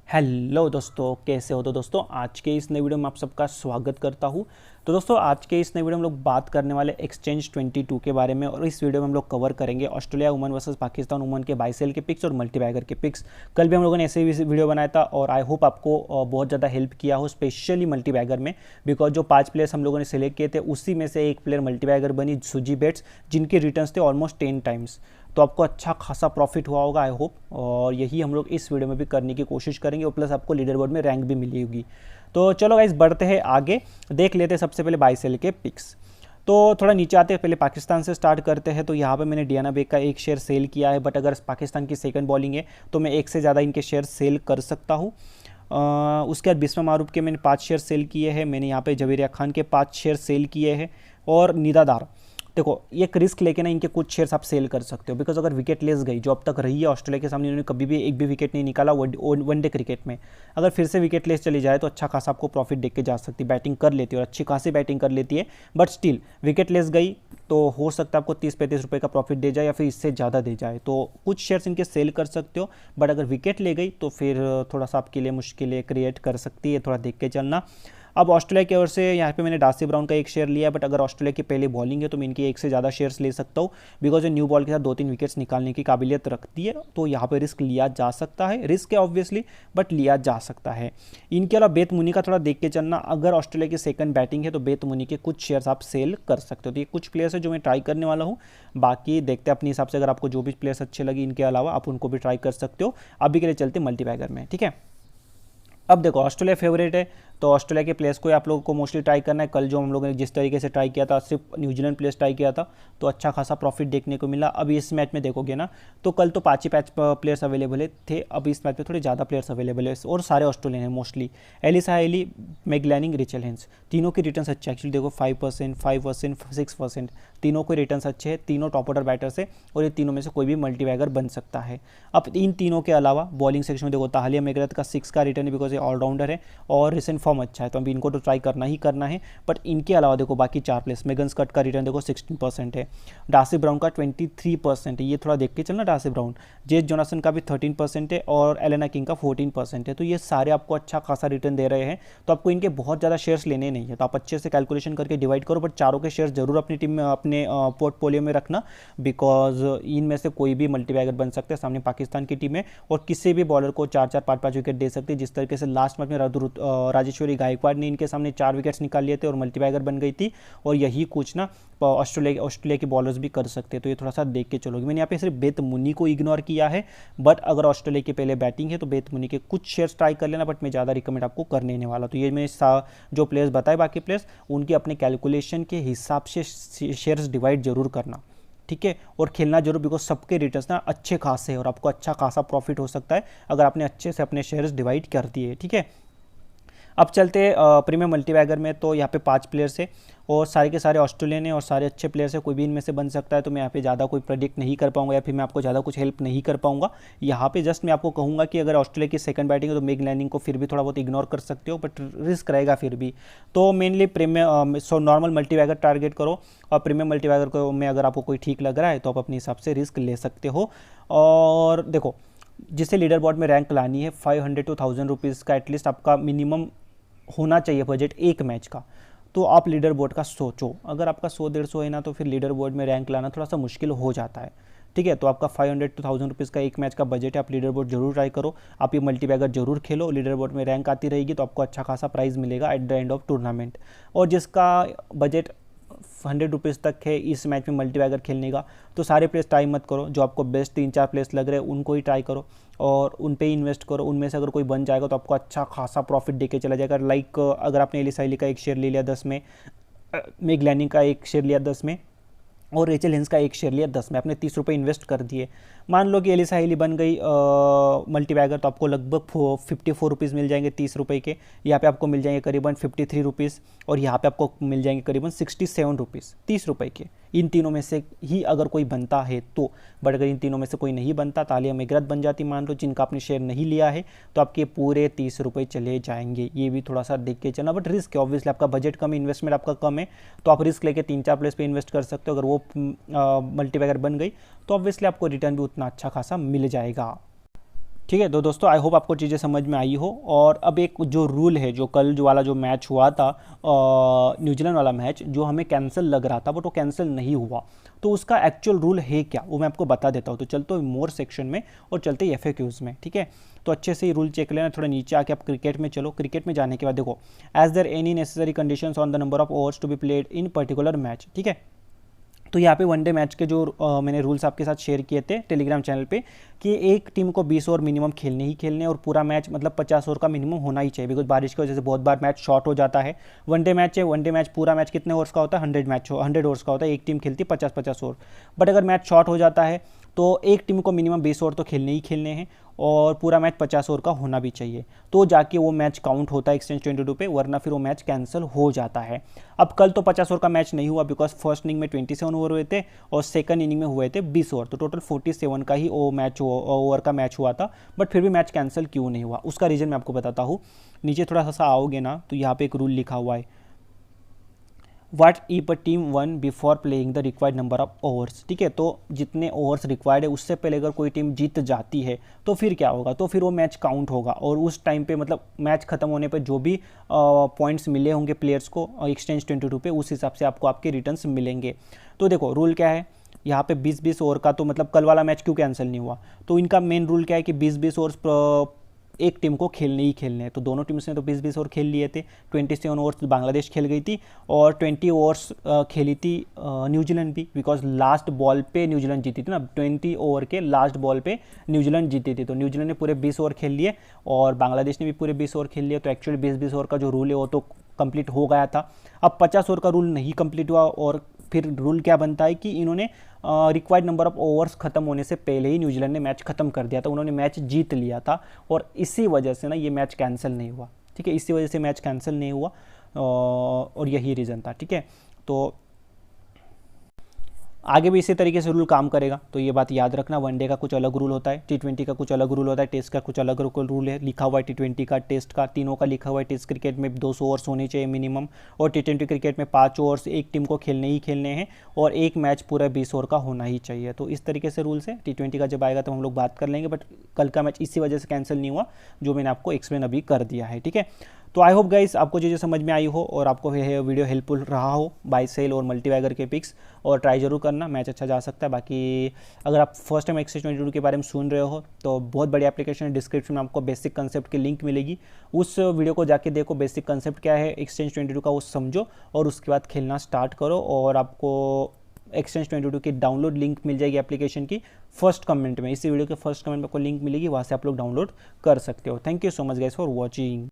Hello दोस्तों, कैसे हो? तो दोस्तों आज के इस नए वीडियो में आप सबका स्वागत करता हूं। तो दोस्तों आज के इस नए वीडियो में हम लोग बात करने वाले एक्सचेंज 22 के बारे में, और इस वीडियो में हम लोग कवर करेंगे Australia woman versus Pakistan woman के बाय सेल के पिक्स और मल्टीबैगर के पिक्स। कल भी हम लोगों ने ऐसे ही वीडियो बनाया था और आई होप आपको बहुत ज़्यादा हेल्प किया हो, स्पेशली मल्टीबैगर में, बिकॉज जो 5 प्लेयर्स हम लोगों ने सेलेक्ट किए थे उसी में से एक प्लेयर मल्टीबैगर बनी, सुजी बेट्स, जिनके रिटर्न्स थे ऑलमोस्ट 10 टाइम्स। तो आपको अच्छा खासा प्रॉफिट हुआ होगा आई होप, और यही हम लोग इस वीडियो में भी करने की कोशिश करेंगे, और प्लस आपको लीडर बोर्ड में रैंक भी मिली होगी। तो चलो गाइस बढ़ते हैं आगे, देख लेते हैं सबसे पहले बाय सेल के पिक्स। तो थोड़ा नीचे आते हैं, पहले पाकिस्तान से स्टार्ट करते हैं। तो यहाँ पे मैंने डियाना बेग का एक शेयर सेल किया है, बट अगर पाकिस्तान की सेकंड बॉलिंग है तो मैं एक से ज़्यादा इनके शेयर सेल कर सकता हूँ। उसके बाद बिस्मा मारूफ के मैंने 5 शेयर सेल किए हैं। मैंने यहाँ पे जवेरिया खान के 5 शेयर सेल किए हैं, और निदादार, देखो एक रिस्क लेके ना इनके कुछ शेयर्स आप सेल कर सकते हो, बिकॉज अगर विकेट लेस गई जो अब तक रही है ऑस्ट्रेलिया के सामने, इन्होंने कभी भी एक भी विकेट नहीं निकाला वनडे क्रिकेट में, अगर फिर से विकेट लेस चली जाए तो अच्छा खासा आपको प्रॉफिट देख के जा सकती है। बैटिंग कर लेती है और अच्छी खासी बैटिंग कर लेती है, बट स्टिल विकेट लेस गई तो हो सकता है आपको 30-35 रुपये का प्रॉफिट दे जाए या फिर इससे ज़्यादा दे जाए। तो कुछ शेयर्स इनके सेल कर सकते हो, बट अगर विकेट ले गई तो फिर थोड़ा सा आपके लिए मुश्किलें क्रिएट कर सकती है, थोड़ा देख के चलना। अब ऑस्ट्रेलिया की ओर से यहाँ पे मैंने डार्सी ब्राउन का एक शेयर लिया है, बट अगर ऑस्ट्रेलिया की पहले बॉलिंग है तो मैं इनकी एक से ज़्यादा शेयर्स ले सकता हूँ, बिकॉज ये न्यू बॉल के साथ 2-3 विकेट्स निकालने की काबिलियत रखती है। तो यहाँ पे रिस्क लिया जा सकता है, रिस्क है ऑब्वियसली, बट लिया जा सकता है। इनके अलावा बेत मुनी का थोड़ा देख के चलना, अगर ऑस्ट्रेलिया की सेकंड बैटिंग है तो बेत मुनी के कुछ शेयर्स आप सेल कर सकते हो। तो ये कुछ प्लेयर्स है जो मैं ट्राई करने वाला हूँ, बाकी देखते हैं अपने हिसाब से, अगर आपको जो भी प्लेयर्स अच्छे लगे इनके अलावा आप उनको भी ट्राई कर सकते हो। अभी के लिए चलते मल्टीबैगर में, ठीक है। अब देखो ऑस्ट्रेलिया फेवरेट है, तो ऑस्ट्रेलिया के प्लेयर्स को आप लोगों को मोस्टली ट्राई करना है। कल जो हम लोगों ने जिस तरीके से ट्राई किया था, सिर्फ न्यूजीलैंड प्लेयर्स ट्राई किया था, तो अच्छा खासा प्रॉफिट देखने को मिला। अभी इस मैच में देखोगे ना, तो कल तो 5 ही प्लेयर्स अवेलेबल थे, अभी इस मैच में थोड़े ज़्यादा प्लेयर्स अवेलेबल है, और सारे ऑस्ट्रेलियन हैं mostly. Alyssa Healy, Meg Lanning, Rachael Haynes, तीनों के रिटर्न्स अच्छे, एक्चुअली देखो 5%, 5%, 6%, तीनों के रिटर्न्स अच्छे हैं, तीनों टॉप ऑर्डर बैटर्स है, और ये तीनों में से कोई भी मल्टीबैगर बन सकता है। अब इन तीनों के अलावा बॉलिंग सेक्शन में देखो ताहलिया मेगरत का 6 का रिटर्न है, बिकॉज ये ऑलराउंडर है और रिसेंट फॉर्म अच्छा है, तो अभी इनको तो ट्राई करना ही करना है। बट इनके अलावा देखो बाकी 4 प्लेयर्स, मेगन स्कट का रिटर्न देखो 16% है, डार्सी ब्राउन का 23% है, ये थोड़ा देख के चलना। डार्सी ब्राउन, जेस जोनासन का भी 13% है, और एलेना किंग का 14% है। तो ये सारे आपको अच्छा खासा रिटर्न दे रहे हैं, तो आपको इनके बहुत ज़्यादा शेयर्स लेने नहीं है, तो आप अच्छे से कैलकुलेशन करके डिवाइड करो, बट चारों के शेयर्स जरूर अपनी टीम में, अपने पोर्टफोलियो में रखना, बिकॉज इनमें से कोई भी मल्टीबैगर बन सकते हैं सामने पाकिस्तान की टीम है, और किसी भी बॉलर को 4-4, 5-5 विकेट दे सकती है। जिस तरीके से लास्ट मैच में राजेश्वरी गायकवाड़ ने इनके सामने 4 विकेट्स निकाल लिए थे और मल्टीबैगर बन गई थी, और यही कुछ ना ऑस्ट्रेलिया के बॉलर्स भी कर सकते हैं। तो ये थोड़ा सा देख के चलोगे। मैंने यहाँ पे सिर्फ बेत मुनी को इग्नोर किया है, बट अगर ऑस्ट्रेलिया की पहले बैटिंग है तो बेत मुनी के कुछ शेयर्स ट्राई कर लेना, बट मैं ज़्यादा रिकमेंड आपको करने नहीं वाला। तो ये मैं जो प्लेयर्स बताए बाकी प्लेयर्स, उनके अपने कैलकुलेशन के हिसाब से शेयर्स डिवाइड जरूर करना, ठीक है, और खेलना जरूर, बिकॉज सबके रिटर्न्स ना अच्छे खासे हैं और आपको अच्छा खासा प्रॉफिट हो सकता है अगर आपने अच्छे से अपने शेयर्स डिवाइड कर दिए, ठीक है। अब चलते प्रीमियम मल्टीबैगर में, तो यहाँ पे 5 प्लेयर्स है और सारे के सारे ऑस्ट्रेलियन है और सारे अच्छे प्लेयर्स है, कोई भी इनमें से बन सकता है। तो मैं यहाँ पे ज़्यादा कोई प्रेडिक्ट नहीं कर पाऊंगा, या फिर मैं आपको ज़्यादा कुछ हेल्प नहीं कर पाऊंगा। यहाँ पे जस्ट मैं आपको कहूँगा कि अगर ऑस्ट्रेलिया की सेकंड बैटिंग है तो मेग लैनिंग को फिर भी थोड़ा बहुत इग्नोर कर सकते हो, बट रिस्क रहेगा फिर भी। तो mainly premium normal multibagger target करो, और प्रीमियम मल्टीबैगर को में अगर आपको कोई ठीक लग रहा है तो आप अपने हिसाब से रिस्क ले सकते हो। और देखो जिससे लीडर बोर्ड में रैंक लानी है, 500 to 1000 रुपीज़ का एटलीस्ट आपका मिनिमम होना चाहिए बजट एक मैच का। तो आप लीडर बोर्ड का सोचो, अगर आपका 100-150 है ना, तो फिर लीडर बोर्ड में रैंक लाना थोड़ा सा मुश्किल हो जाता है, ठीक है। तो आपका 500 to 1000 रुपीज़ का एक मैच का बजट है, आप लीडर बोर्ड जरूर ट्राई करो, आप ये मल्टीबैगर जरूर खेलो, लीडर बोर्ड में रैंक आती रहेगी तो आपको अच्छा खासा प्राइज़ मिलेगा at the end of tournament. और जिसका बजट 100 रुपीज़ तक है इस मैच में मल्टीबैगर खेलने का, तो सारे प्लेयर्स ट्राई मत करो, जो आपको बेस्ट 3-4 प्लेयर्स लग रहे हैं उनको ही ट्राई करो और उन पे ही इन्वेस्ट करो। उनमें से अगर कोई बन जाएगा तो आपको अच्छा खासा प्रॉफिट देके चला जाएगा। लाइक अगर आपने एलिसा हेली का एक शेयर ले लिया 10 में, मेग लैनिंग का एक शेयर लिया 10 में, और रेचल हेंस का एक शेयर लिया 10 में, आपने 30 रुपये इन्वेस्ट कर दिए। मान लो कि एलिसा हेली बन गई मल्टीबैगर, तो आपको लगभग 54 रुपीज़ मिल जाएंगे 30 रुपये के। यहाँ पे आपको मिल जाएंगे करीबन 53 रुपीज़, और यहाँ पे आपको मिल जाएंगे करीबन 67 रुपीज़ 30 रुपये के। इन तीनों में से ही अगर कोई बनता है तो, बट अगर इन तीनों में से कोई नहीं बनता, तालिया मेगरत बन जाती मान लो, जिनका आपने शेयर नहीं लिया है, तो आपके पूरे 30 रुपये चले जाएंगे। ये भी थोड़ा सा देख के चलना, बट रिस्क है ऑब्वियसली, आपका बजट कम है, इन्वेस्टमेंट आपका कम है, तो आप रिस्क लेके 3-4 प्लेस पे इन्वेस्ट कर सकते हो। अगर वो मल्टीबैगर बन गई तो ऑब्वियसली आपको रिटर्न भी उतना अच्छा खासा मिल जाएगा। ठीक है। तो दोस्तों आई होप आपको चीज़ें समझ में आई हो। और अब एक जो रूल है, जो कल जो वाला जो मैच हुआ था न्यूजीलैंड वाला मैच, जो हमें कैंसिल लग रहा था बट वो कैंसिल नहीं हुआ, तो उसका एक्चुअल रूल है क्या वो मैं आपको बता देता हूँ। तो चलते हैं मोर सेक्शन में और चलते हैं FAQs में। ठीक है, तो अच्छे से रूल चेक लेना। थोड़ा नीचे आके आप क्रिकेट में चलो। क्रिकेट में जाने के बाद देखो, is there any necessary conditions on the number of overs to be played in particular match. ठीक है, तो यहाँ पे वनडे मैच के जो मैंने रूल्स आपके साथ शेयर किए थे टेलीग्राम चैनल पे, कि एक टीम को 20 ओवर मिनिमम खेलने ही खेलने, और पूरा मैच मतलब 50 ओवर का मिनिमम होना ही चाहिए, बिकॉज बारिश की वजह से बहुत बार मैच शॉर्ट हो जाता है। वनडे मैच है, वनडे मैच पूरा मैच कितने ओवर्स का होता है, 100 ओवर्स का होता है। एक टीम खेलती है 50-50 ओवर, बट अगर मैच शॉर्ट हो जाता है तो एक टीम को मिनिमम 20 ओवर तो खेलने ही खेलने हैं, और पूरा मैच 50 ओवर का होना भी चाहिए, तो जाके वो मैच काउंट होता है एक्सचेंज 22 पे, वरना फिर वो मैच कैंसिल हो जाता है। अब कल तो 50 ओवर का मैच नहीं हुआ, बिकॉज फर्स्ट इनिंग में 27 ओवर हुए थे और सेकंड इनिंग में हुए थे 20 ओवर, तो टोटल 47 का ही ओवर का मैच हुआ था। बट फिर भी मैच कैंसिल क्यों नहीं हुआ, उसका रीज़न मैं आपको बताता हूँ। नीचे थोड़ा सा आओगे ना, तो यहाँ पे एक रूल लिखा हुआ है, what if a team one before playing the required number of overs. ठीक है, तो जितने ओवर्स रिक्वायर्ड है उससे पहले अगर कोई टीम जीत जाती है तो फिर क्या होगा, तो फिर वो मैच काउंट होगा, और उस टाइम पे मतलब मैच खत्म होने पे जो भी पॉइंट्स मिले होंगे प्लेयर्स को एक्सचेंज 22 पे, उस हिसाब से आपको आपके रिटर्न्स मिलेंगे। तो देखो रूल क्या है यहाँ पे, 20-20 ओवर का, तो मतलब कल वाला मैच क्यों कैंसिल नहीं हुआ, तो इनका मेन रूल क्या है कि 20-20 ओवर्स एक टीम को खेलने ही खेलने हैं। तो दोनों टीम्स ने तो 20-20 ओवर खेल लिए थे। 27 ओवर्स बांग्लादेश खेल गई थी और 20 ओवर्स खेली थी न्यूजीलैंड भी, बिकॉज लास्ट बॉल पे न्यूजीलैंड जीती थी ना, 20 ओवर के लास्ट बॉल पे न्यूजीलैंड जीती थी। तो न्यूजीलैंड ने पूरे 20 ओवर खेल लिए और बांग्लादेश ने भी पूरे 20 ओवर खेल लिए, तो एक्चुअली 20-20 ओवर का जो रूल है वो तो कंप्लीट हो गया था। अब 50 ओवर का रूल नहीं कंप्लीट हुआ, और फिर रूल क्या बनता है कि इन्होंने रिक्वायर्ड नंबर ऑफ ओवर्स खत्म होने से पहले ही न्यूजीलैंड ने मैच खत्म कर दिया था, उन्होंने मैच जीत लिया था, और इसी वजह से ना ये मैच कैंसिल नहीं हुआ। ठीक है, इसी वजह से मैच कैंसिल नहीं हुआ, और यही रीज़न था। ठीक है, तो आगे भी इसी तरीके से रूल काम करेगा, तो ये बात याद रखना। वनडे का कुछ अलग रूल होता है, T20 का कुछ अलग रूल होता है, टेस्ट का कुछ अलग रूल है, लिखा हुआ है T20 का, टेस्ट का, तीनों का लिखा हुआ है। टेस्ट क्रिकेट में 200 ओवर्स होने चाहिए मिनिमम, और T20 क्रिकेट में 5 ओवर्स एक टीम को खेलने ही खेलने हैं, और एक मैच पूरा 20 ओवर का होना ही चाहिए। तो इस तरीके से रूल्स है। T20 का जब आएगा तो हम लोग बात कर लेंगे, बट कल का मैच इसी वजह से कैंसिल नहीं हुआ, जो मैंने आपको एक्सप्लेन अभी कर दिया है। ठीक है, तो आई होप गाइस आपको चीज़ें समझ में आई हो और आपको ये वीडियो हेल्पफुल रहा हो, बाय सेल और मल्टीबैगर के पिक्स, और ट्राई जरूर करना, मैच अच्छा जा सकता है। बाकी अगर आप फर्स्ट टाइम एक्सचेंज 22 के बारे में सुन रहे हो तो बहुत बड़ी एप्लीकेशन है, डिस्क्रिप्शन में आपको बेसिक कंसेप्ट की लिंक मिलेगी, उस वीडियो को जाके देखो, बेसिक कंसेप्ट क्या है एक्सचेंज 22 का वो समझो, और उसके बाद खेलना स्टार्ट करो, और आपको एक्सचेंज 22 की डाउनलोड लिंक मिल जाएगी एप्लीकेशन की फर्स्ट कमेंट में। इसी वीडियो के फर्स्ट कमेंट में आपको लिंक मिलेगी, वहाँ से आप लोग डाउनलोड कर सकते हो। Thank you so much guys for watching.